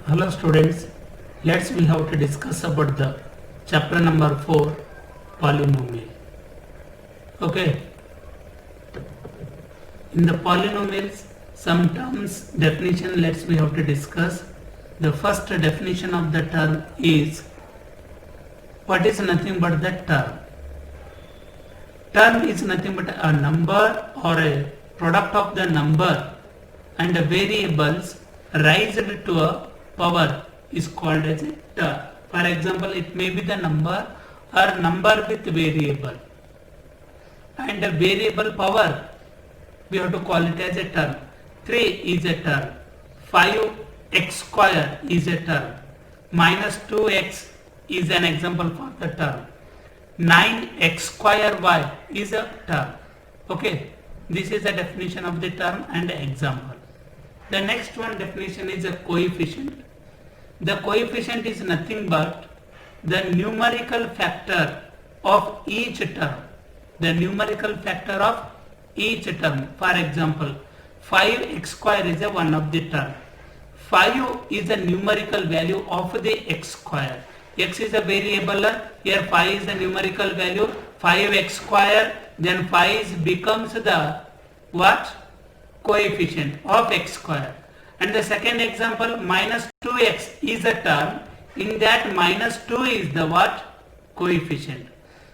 Hello students, we have to discuss about the chapter number 4 polynomial. Okay, in the polynomials some terms definition we have to discuss. The first definition of the term is what is nothing but the term. Term is nothing but a number or a product of the number and the variables raised to a power is called as a term. For example, it may be the number or number with variable, and a variable power we have to call it as a term. 3 is a term, 5x square is a term, minus 2x is an example for the term, 9x square y is a term. Okay, this is a definition of the term and example. The next one definition is a coefficient. The coefficient is nothing but the numerical factor of each term. The numerical factor of each term. For example, 5x square is a one of the term. 5 is the numerical value of the x square. X is a variable. Here 5 is the numerical value. 5x square. Then 5 becomes the what? Coefficient of x square. And the second example, minus 2x is a term. In that minus 2 is the what? Coefficient.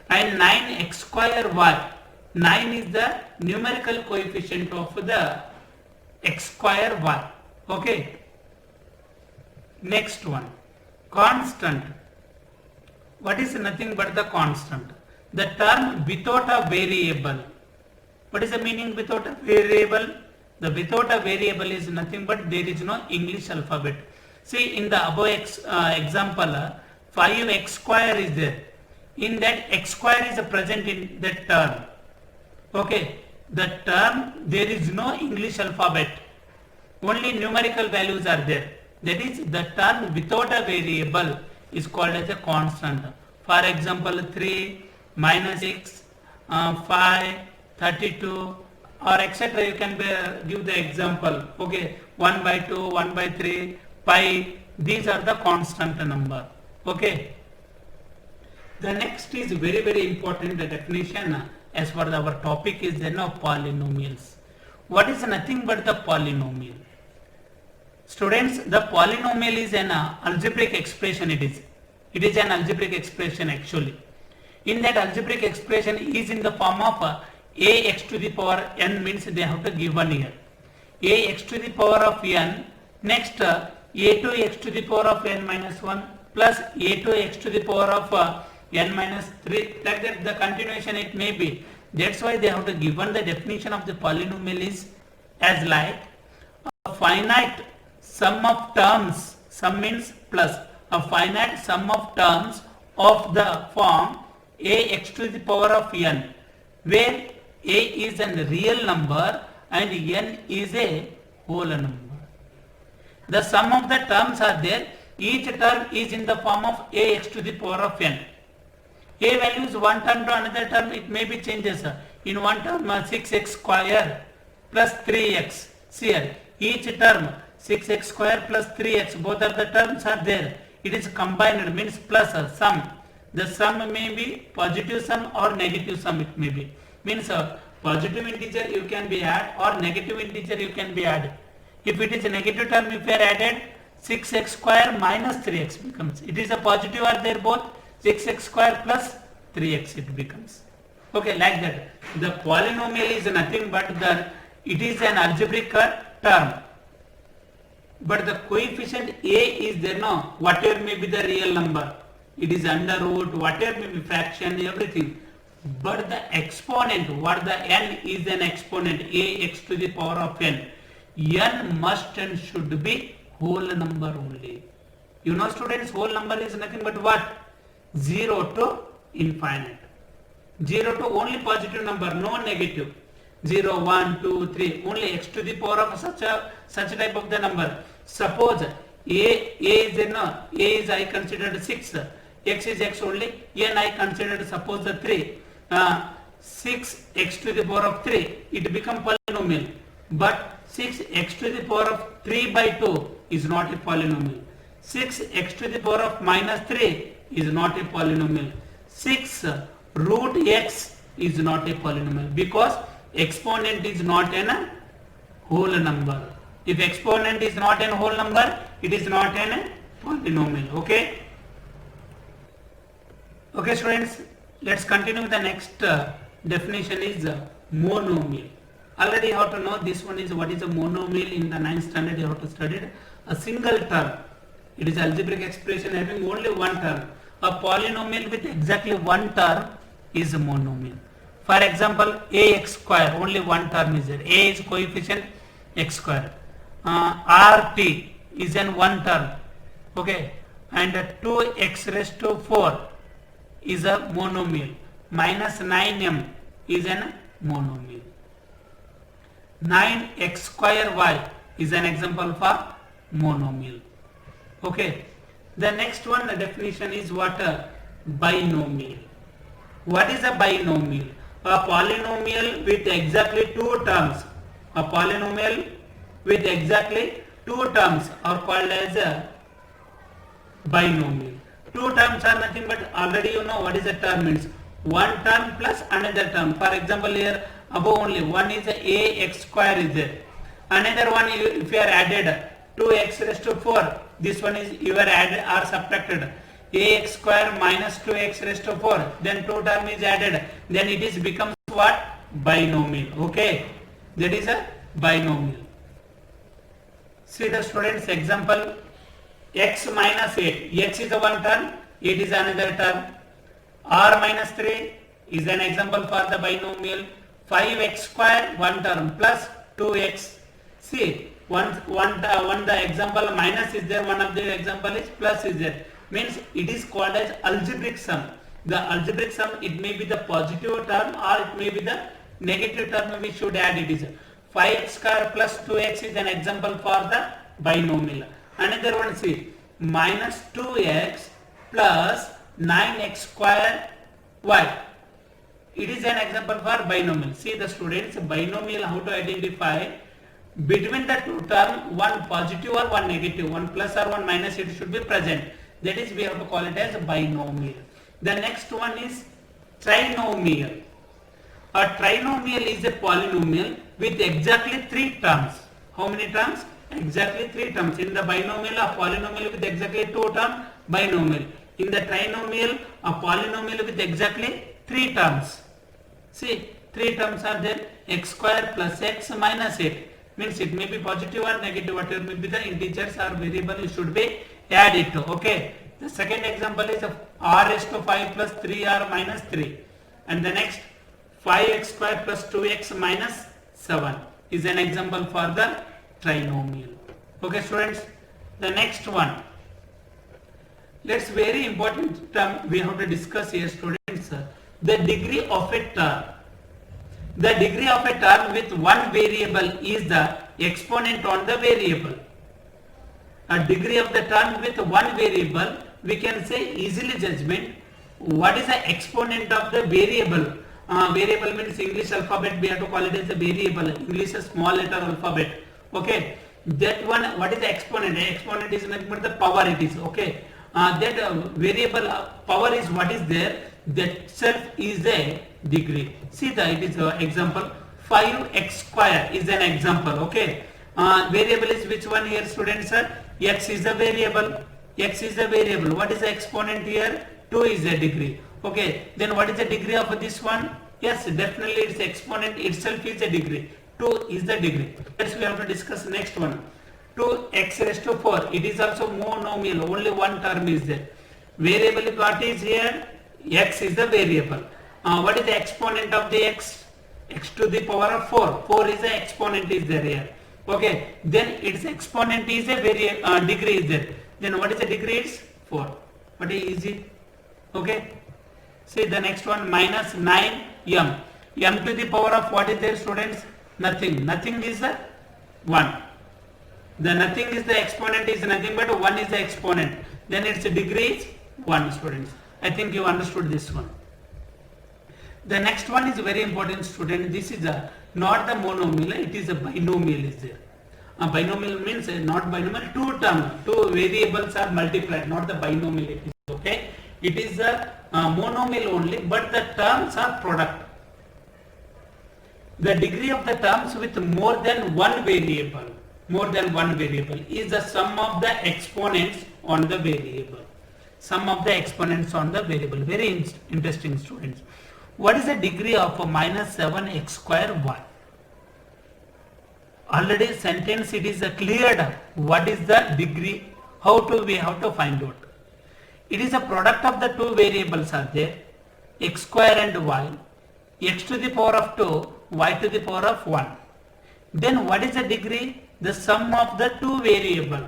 And 9x square y. 9 is the numerical coefficient of the x square y. Okay. Next one. Constant. What is nothing but the constant? The term without a variable. What is the meaning without a variable? The without a variable is nothing but there is no English alphabet. See, in the above example, 5x square is there. In that x square is present in that term. Okay, the term there is no English alphabet. Only numerical values are there. That is, the term without a variable is called as a constant. For example, 3, minus 6, 5, 32, or etc. You can give the example. Okay, 1 by 2, 1 by 3, pi. These are the constant number. Okay. The next is very important definition as per our topic is then of polynomials. What is nothing but the polynomial? Students, the polynomial is an algebraic expression. It is an algebraic expression actually. In that algebraic expression is in the form of ax to the power n, means they have to give one here. Ax to the power of n, next a2x to the power of n minus 1 plus a2x to the power of n minus 3, like that the continuation it may be. That's why they have to given the definition of the polynomial is as like a finite sum of terms, sum means plus, a finite sum of terms of the form ax to the power of n, where a is a real number and n is a whole number. The sum of the terms are there. Each term is in the form of ax to the power of n. A values one term to another term, it may be changes. In one term 6x square plus 3x. See here, each term 6x square plus 3x, both of the terms are there. It is combined, means plus sum. The sum may be positive sum or negative sum it may be. Means positive integer you can be add or negative integer you can be added. If it is a negative term, if you are added 6x square minus 3x becomes. It is a positive are there both, 6x square plus 3x it becomes. Okay, like that. The polynomial is nothing but it is an algebraic term. But the coefficient a is there, no, whatever may be the real number. It is under root, whatever may be fraction, everything. But the exponent, what the n is an exponent, ax to the power of n. N must and should be whole number only. You know students, whole number is nothing but what? 0 to infinite. 0 to only positive number, no negative. 0, 1, 2, 3, only x to the power of such type of the number. Suppose a is I considered 6, x is x only, n I considered suppose the 3. 6x to the power of 3, it become polynomial. But 6x to the power of 3 by 2 is not a polynomial. 6x to the power of minus 3 is not a polynomial. 6 root x is not a polynomial because exponent is not a whole number. If exponent is not a whole number, it is not a polynomial. Okay. Okay students, let's continue with the next definition is monomial. Already you have to know this one is what is a monomial. In the 9th standard you have to study a single term. It is algebraic expression having only one term. A polynomial with exactly one term is a monomial. For example, ax square, only one term is there. A is coefficient x square. Rt is in one term. Okay, and 2x raised to 4 is a monomial. Minus 9m is an monomial. 9x square y is an example for monomial. Okay, the next one, the definition is what? A binomial. What is a binomial? A polynomial with exactly two terms. A polynomial with exactly two terms are called as a binomial. Two terms are nothing but, already you know what is a term means. One term plus another term. For example, here above only one is a ax square is there. Another one, if you are added 2x raised to 4, this one is you are added or subtracted. Ax square minus 2x raised to 4, then two term is added, then it is becomes what? Binomial. Okay, that is a binomial. See the students example, x minus 8, x is a one term, 8 is another term. R minus 3 is an example for the binomial. 5x square one term plus 2x. See, one the example minus is there, one of the example is plus is there. Means it is called as algebraic sum. The algebraic sum, it may be the positive term or it may be the negative term we should add. It is 5x square plus 2x is an example for the binomial. Another one, see, minus 2x plus 9x square y. It is an example for binomial. See the students, binomial, how to identify between the two term, one positive or one negative, one plus or one minus, it should be present. That is, we have to call it as binomial. The next one is trinomial. A trinomial is a polynomial with exactly three terms. How many terms? Exactly three terms. In the binomial, a polynomial with exactly two terms, binomial. In the trinomial, a polynomial with exactly three terms. See, three terms are there. X square plus x minus 8. Means it may be positive or negative, whatever may be the integers or variable, it should be added to. Okay. The second example is r raised to 5 plus 3r minus 3. And the next 5x square plus 2x minus 7 is an example for the trinomial. Okay students. The next one. Let's very important term we have to discuss here students. The degree of a term. The degree of a term with one variable is the exponent on the variable. A degree of the term with one variable, we can say easily judgment. What is the exponent of the variable? Variable means English alphabet, we have to call it as a variable. English a small letter alphabet. Okay. That one, what is the exponent? The exponent is nothing but the power it is. Okay. That variable power is what is there. That self is a degree. See that it is example 5x square is an example. Okay. Variable is which one here students? X is a variable. X is a variable. What is the exponent here? 2 is a degree. Okay. Then what is the degree of this one? Yes, definitely its exponent itself is a degree. 2 is the degree. Yes, we have to discuss next one. 2x raised to 4. It is also monomial. Only one term is there. Variable what is here? X is the variable. What is the exponent of the x? X to the power of 4. 4 is the exponent is there here. Okay. Then its exponent is a degree is there. Then what is the degree? It's 4. What is easy? Okay. See the next one, minus 9m. M to the power of what is there students? Nothing. Nothing is the 1. The nothing is the exponent is nothing but 1 is the exponent. Then its degree is 1 students. I think you understood this one. The next one is very important student. This is not the monomial, it is a binomial is there. Binomial means not binomial, two variables are multiplied, not the binomial it is, okay. It is a monomial only, but the terms are product. The degree of the terms with more than one variable is the sum of the exponents on the variable. Sum of the exponents on the variable. Very interesting, students. What is the degree of minus 7x square y? Already sentence it is cleared. What is the degree? How to find out? It is a product of the two variables are there, x square and y, x to the power of 2, y to the power of 1. Then what is the degree? The sum of the two variable.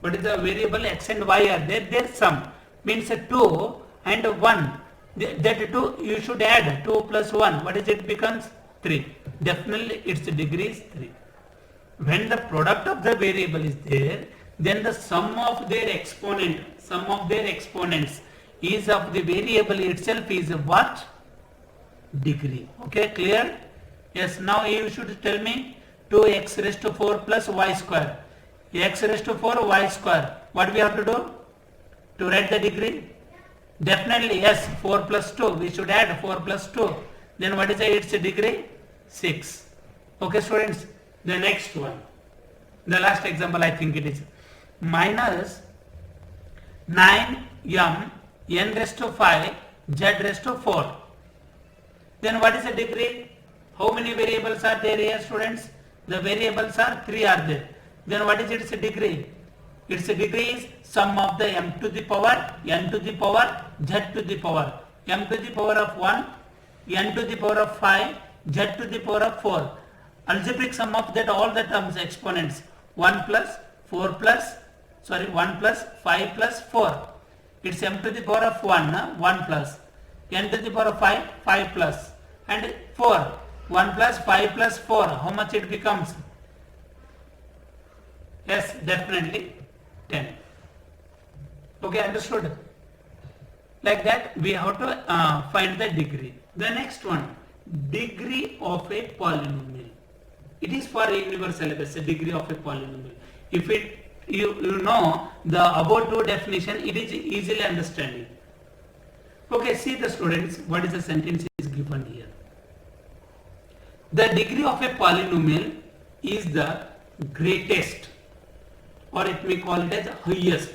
What is the variable? X and y are there, their sum means 2 and 1. That 2 you should add, 2 plus 1, what is it becomes? 3. Definitely its degree is 3. When the product of the variable is there, then the sum of their exponents is of the variable itself is what? Degree. Okay, clear? Yes, now you should tell me 2x raised to 4 plus y square. X raised to 4 y square. What we have to do? To write the degree? Definitely yes, 4 plus 2. We should add 4 plus 2. Then what is its degree? 6. Okay, students. The next one. The last example I think it is minus 9m n raised to 5 z raised to 4. Then what is the degree? How many variables are there here, students? The variables are 3 are there. Then what is its degree? Its degree is sum of the m to the power, n to the power, z to the power. M to the power of 1, n to the power of 5, z to the power of 4. Algebraic sum of that all the terms exponents 1 plus 5 plus 4. It's m to the power of 1 plus, n to the power of 5 plus, and 4. 1 plus 5 plus 4. How much it becomes? Yes, definitely 10. Okay, understood? Like that we have to find the degree. The next one, degree of a polynomial. It is for a universal syllabus, a degree of a polynomial. If you know the above two definition, it is easily understanding. Okay, see the students, what is the sentence is given here. The degree of a polynomial is the greatest, or it may call it as highest.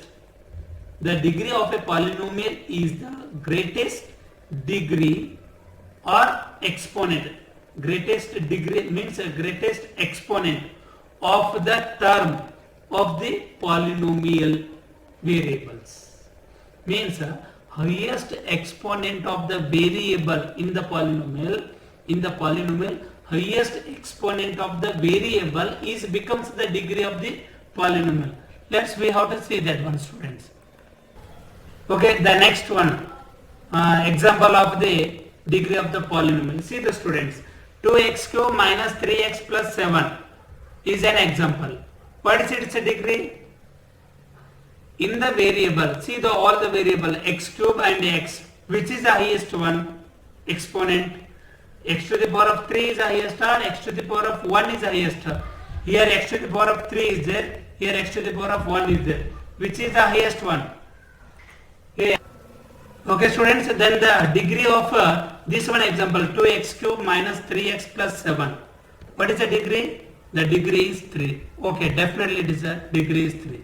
The degree of a polynomial is the greatest degree or exponent. Greatest degree means greatest exponent of the term of the polynomial variables. Means highest exponent of the variable in the polynomial. In the polynomial, highest exponent of the variable is becomes the degree of the polynomial. Let's we have to see that one, students. Okay, the next one, example of the degree of the polynomial. See the students, 2x cube minus 3x plus 7 is an example. What is its degree? In the variable, see the all the variable x cube and x, which is the highest one exponent? X to the power of 3 is the highest, or x to the power of 1 is the highest. Here x to the power of 3 is there, here x to the power of 1 is there. Which is the highest one? Here. Okay, students, then the degree of this one example, 2x cube minus 3x plus 7. What is the degree? The degree is 3. Okay, definitely it is a degree is 3.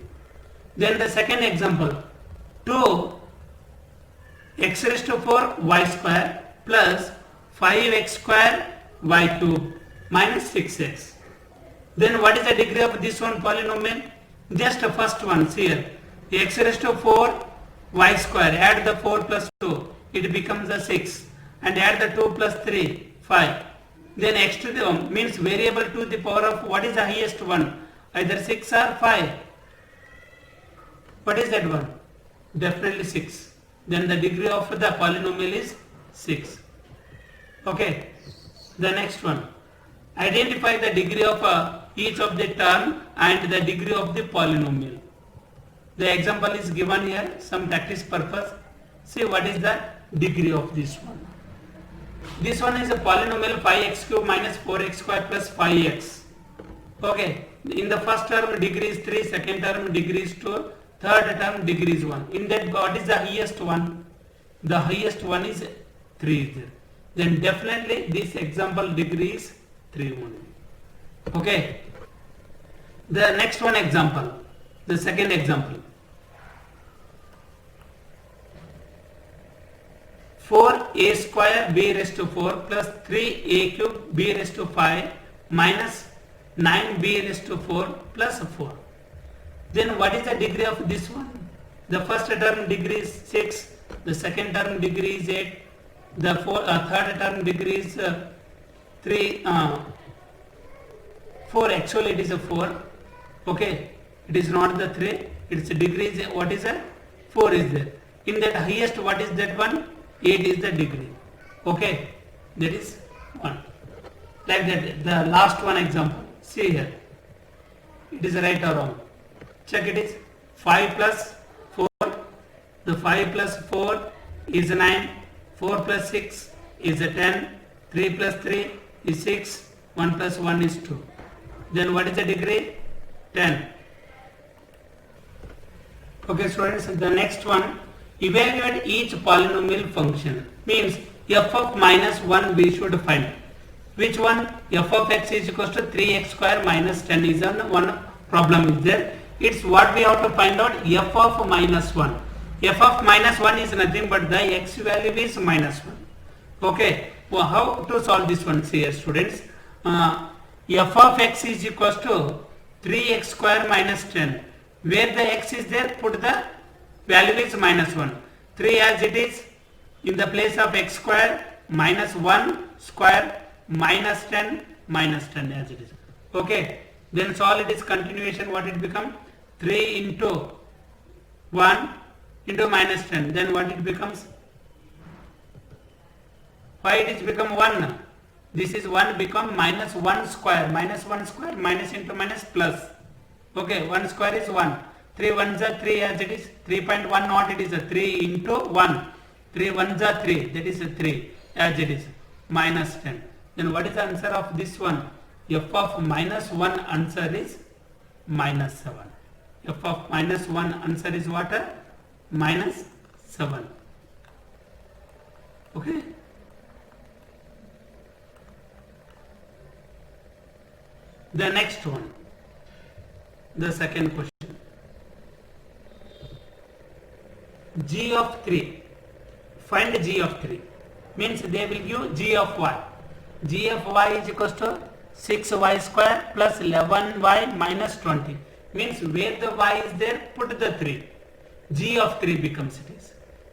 Then the second example, 2 x raised to 4 y square plus 5x square y cube minus 6x. Then what is the degree of this one polynomial? Just the first one here, x raised to 4 y square, add the 4 plus 2, it becomes a 6, and add the 2 plus 3, 5. Then x to the means variable to the power of what is the highest one? Either 6 or 5. What is that one? Definitely 6. Then the degree of the polynomial is 6. Okay. The next one. Identify the degree of each of the term and the degree of the polynomial. The example is given here, some practice purpose. See what is the degree of this one. This one is a polynomial 5x cube minus 4x square plus 5x. Okay, In the first term degree is 3, second term degree is 2, third term degree is 1. In that, what is the highest one? The highest one is 3 is there. Then definitely this example degree is 3 only. Okay. The next one example, the second example. 4a square b raised to 4 plus 3a cube b raised to 5 minus 9b raised to 4 plus 4. Then what is the degree of this one? The first term degree is 6, the second term degree is 8, the third term degree is 4, actually it is a 4, okay, it is not the 3, its degree is, what is that? 4 is there. In that highest, what is that one? 8 is the degree, okay, that is 1. Like that, the last one example, see here, it is right or wrong, check it is 5 plus 4, the 5 plus 4 is 9, 4 plus 6 is 10, 3 plus 3 is 6, 1 plus 1 is 2. Then what is the degree? 10. Okay students, the next one, evaluate each polynomial function. Means f of minus 1 we should find. Which one? F of x is equals to 3x square minus 10 is one problem is there. It's what we have to find out, f of minus 1. F of minus 1 is nothing but the x value is minus 1. Okay, well, how to solve this one? See here students, f of x is equals to 3x square minus 10. Where the x is there, put the value is minus 1. 3 as it is, in the place of x square minus 1 square minus 10 as it is. Okay, then solve it is continuation, what it become? 3 into 1 into minus 10, then what it becomes? Why it is become 1? This is 1 become minus 1 square minus into minus plus. Okay, 1 square is 1. 3 1s are 3 as it is. 3.1 not it is a 3 into 1. 3 1s are 3, that is a 3 as it is. Minus 10. Then what is the answer of this one? F of minus 1 answer is minus 7. F of minus 1 answer is what? Minus 7. Okay. The next one, the second question. G of 3. Find G of 3. Means they will give G of y. G of y is equals to 6y square plus 11y minus 20. Means where the y is there, put the 3. G of 3 becomes it is.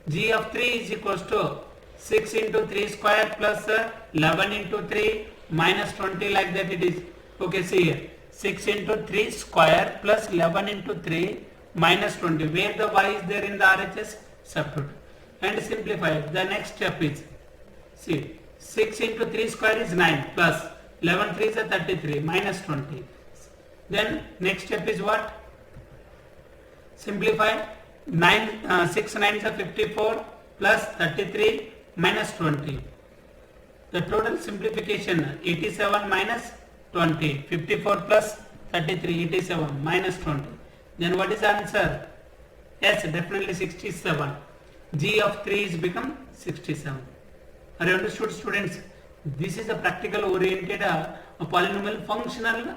G of 3 is equals to 6 into 3 square plus 11 into 3 minus 20, like that it is. Okay, see here, 6 into 3 square plus 11 into 3 minus 20. Where the y is there in the RHS, substitute and simplify. The next step is, see, 6 into 3 square is 9 plus 11 3 is 33 minus 20. Then next step is what? Simplify. 6 9 is 54 plus 33 minus 20. The total simplification 87 minus 20. 54 plus 33, 87 minus 20. Then what is the answer? Yes, definitely 67. G of 3 is become 67. Are you understood, students? This is a practical oriented polynomial functional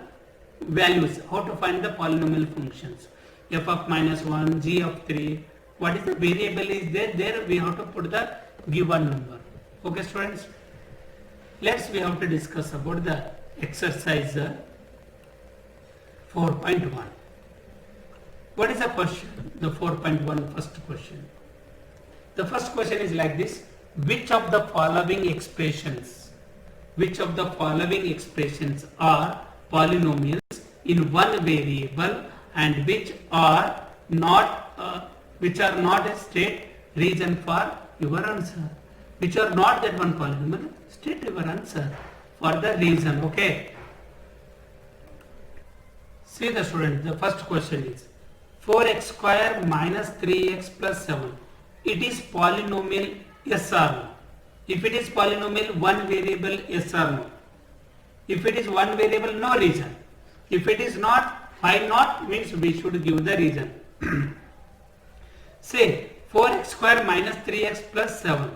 values. How to find the polynomial functions. F of minus 1, G of 3. What is the variable is there? There we have to put the given number. Okay, students? We have to discuss about the exercise 4.1. What is the question? The 4.1 first question. The first question is like this. Which of the following expressions are polynomials in one variable and which are not a state reason for your answer? Which are not that one polynomial, state your answer for the reason. Okay. See the student, the first question is 4x square minus 3x plus 7. It is polynomial, yes or no? If it is polynomial, one variable, yes or no? If it is one variable, no reason. If it is not, why not means we should give the reason. Say 4x square minus 3x plus 7.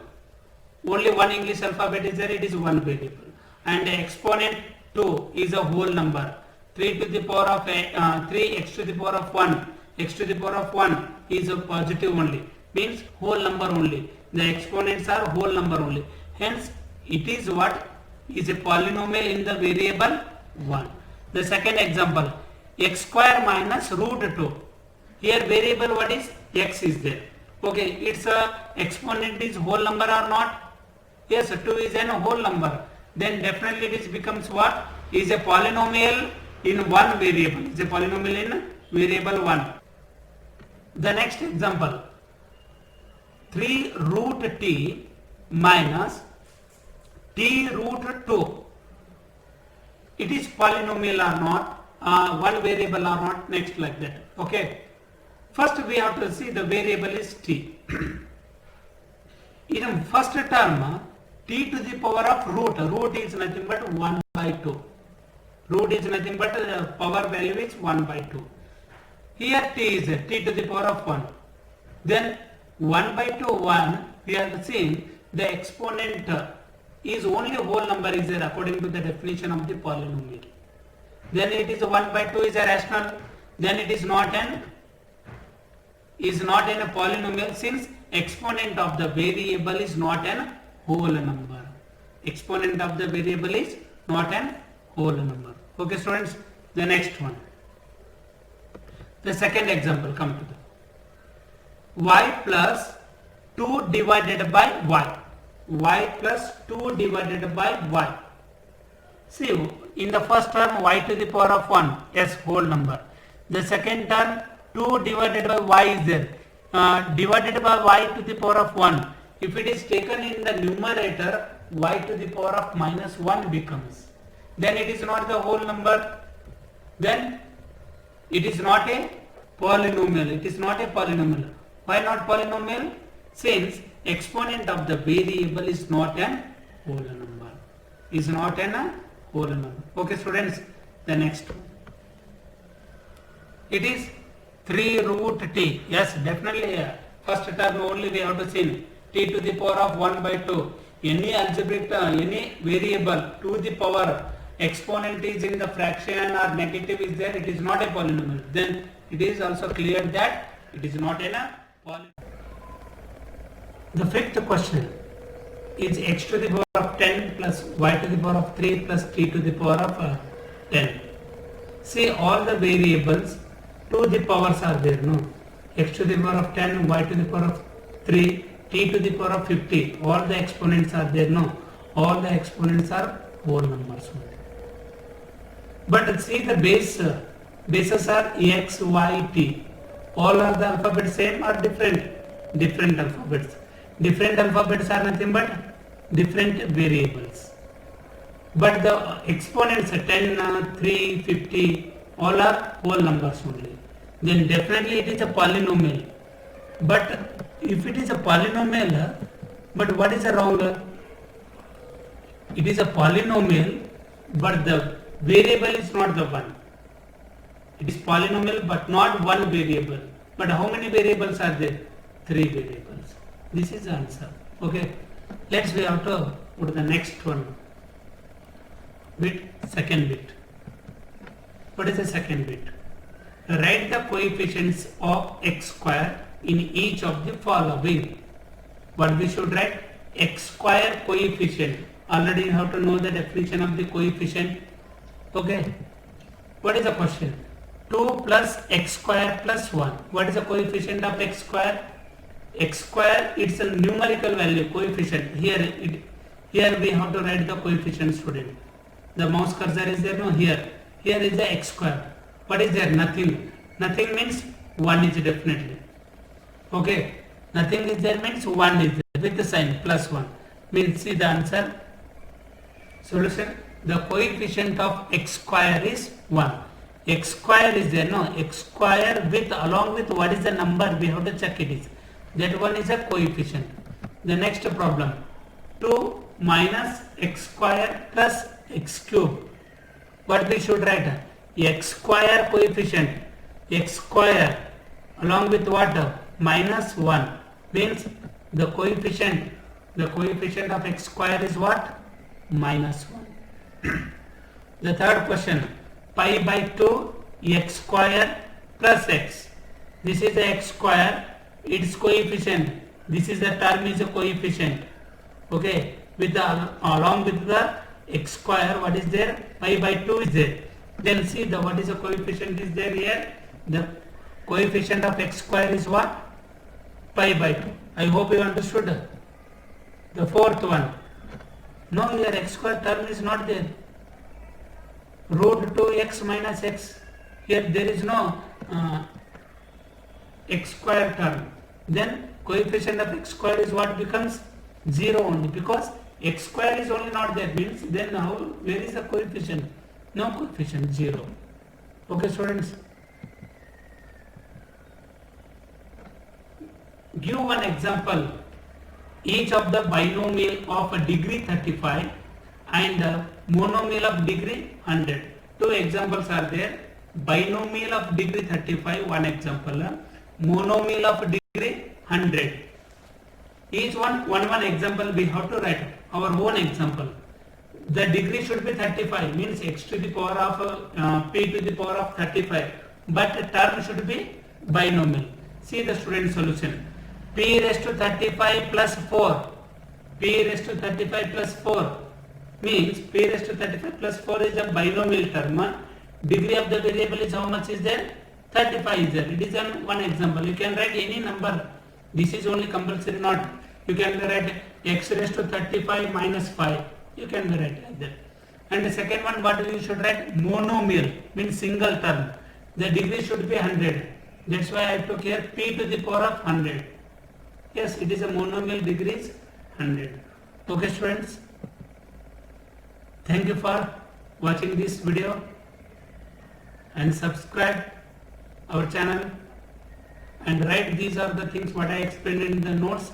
Only one English alphabet is there, it is one variable. And the exponent 2 is a whole number. 3 to the power of 3x to the power of 1. X to the power of 1 is a positive only. Means whole number only. The exponents are whole number only. Hence, it is what? Is a polynomial in the variable 1. The second example, x square minus root 2. Here variable what is? X is there. Okay, its exponent is whole number or not? Yes, 2 is a whole number. Then definitely it becomes what? Is a polynomial in one variable. Is a polynomial in variable 1. The next example, 3 root t minus t root 2. It is polynomial or not? One variable or not? Next like that. Okay. First we have to see the variable is t. In first term, t to the power of root is nothing but 1 by 2. Root is nothing but power value is 1 by 2. Here t is t to the power of 1. Then 1 by 2, 1, we are seeing the exponent is only whole number is there according to the definition of the polynomial. Then it is 1 by 2 is a rational. Then it is not a polynomial since exponent of the variable is not a whole number. Exponent of the variable is not a whole number. Okay students, the next one. The second example come to the y plus 2 divided by y. Y plus 2 divided by y. See, in the first term y to the power of 1, yes, whole number. The second term 2 divided by y is there. Divided by y to the power of 1. If it is taken in the numerator, y to the power of minus 1 becomes. Then it is not the whole number. Then it is not a polynomial. It is not a polynomial. Why not polynomial? Since exponent of the variable is not an whole number. Is not an whole number. Okay students, the next one. It is 3 root t. Yes, definitely first term only we have to see t to the power of 1 by 2. Any algebraic any variable to the power exponent is in the fraction or negative is there, it is not a polynomial. Then it is also clear that it is not in a polynomial. The fifth question is x to the power of 10 plus y to the power of 3 plus t to the power of 10. See, all the variables to the powers are there, no? X to the power of 10, y to the power of 3, t to the power of 50. All the exponents are there, no? All the exponents are whole numbers only. But see the bases are x, y, t. All are the alphabets same or different? Different alphabets. Different alphabets are nothing but different variables. But the exponents 10, 3, 50, all are whole numbers only. Then definitely it is a polynomial. But if it is a polynomial, but what is the wrong? It is a polynomial, but the variable is not the one. It is polynomial but not one variable. But how many variables are there? 3 variables. This is the answer. Okay. Let's we have to put the next one. Bit, second bit. What is the second bit? Write the coefficients of x square in each of the following. What we should write? X square coefficient. Already you have to know the definition of the coefficient. Okay. What is the question? 2 plus x square plus 1. What is the coefficient of x square? X square, it's a numerical value, coefficient. Here we have to write the coefficient, student. The mouse cursor is there, no? Here is the x square. What is there? Nothing. Nothing means 1 is definitely. Okay. Nothing is there means 1 is there with the sign plus 1. Means see the answer. Solution. The coefficient of x square is 1. X square is there, no? X square with along with what is the number we have to check it is. That one is a coefficient. The next problem. 2 minus x square plus x cube. What we should write? x square coefficient, x square along with what? Minus 1 means the coefficient of x square is what? Minus 1. The third question, pi by 2 x square plus x. This is the x square, its coefficient. This is the term is a coefficient. Okay, with the along with the x square, what is there? Pi by 2 is there. Then see the what is the coefficient is there here? The coefficient of x square is what? Pi by 2. I hope you understood. The fourth one. No, here x square term is not there. Root 2x minus x. Here there is no x square term. Then coefficient of x square is what becomes 0 only, because x square is only not there, means then how, where is the coefficient? No coefficient, 0. Okay students, give one example. Each of the binomial of a degree 35 and monomial of degree 100. Two examples are there. Binomial of degree 35, one example. Monomial of degree 100. Each one example we have to write our own example. The degree should be 35, means x to the power of p to the power of 35, but term should be binomial. See the student solution. P raised to 35 plus 4. P raised to 35 plus 4 means p raised to 35 plus 4 is a binomial term. Degree of the variable is how much is there? 35 is there. It is one example. You can write any number. This is only compulsory not. You can write x raised to 35 minus 5. You can write like that. And the second one, what you should write? Monomial means single term. The degree should be 100. That's why I took here p to the power of 100. Yes, it is a monomial, degree is 100. Okay students, thank you for watching this video and subscribe our channel and write these are the things what I explained in the notes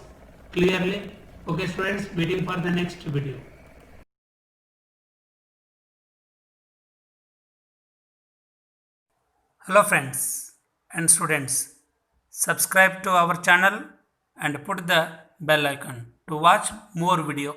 clearly. Okay students, waiting for the next video. Hello friends and students, subscribe to our channel and put the bell icon to watch more video.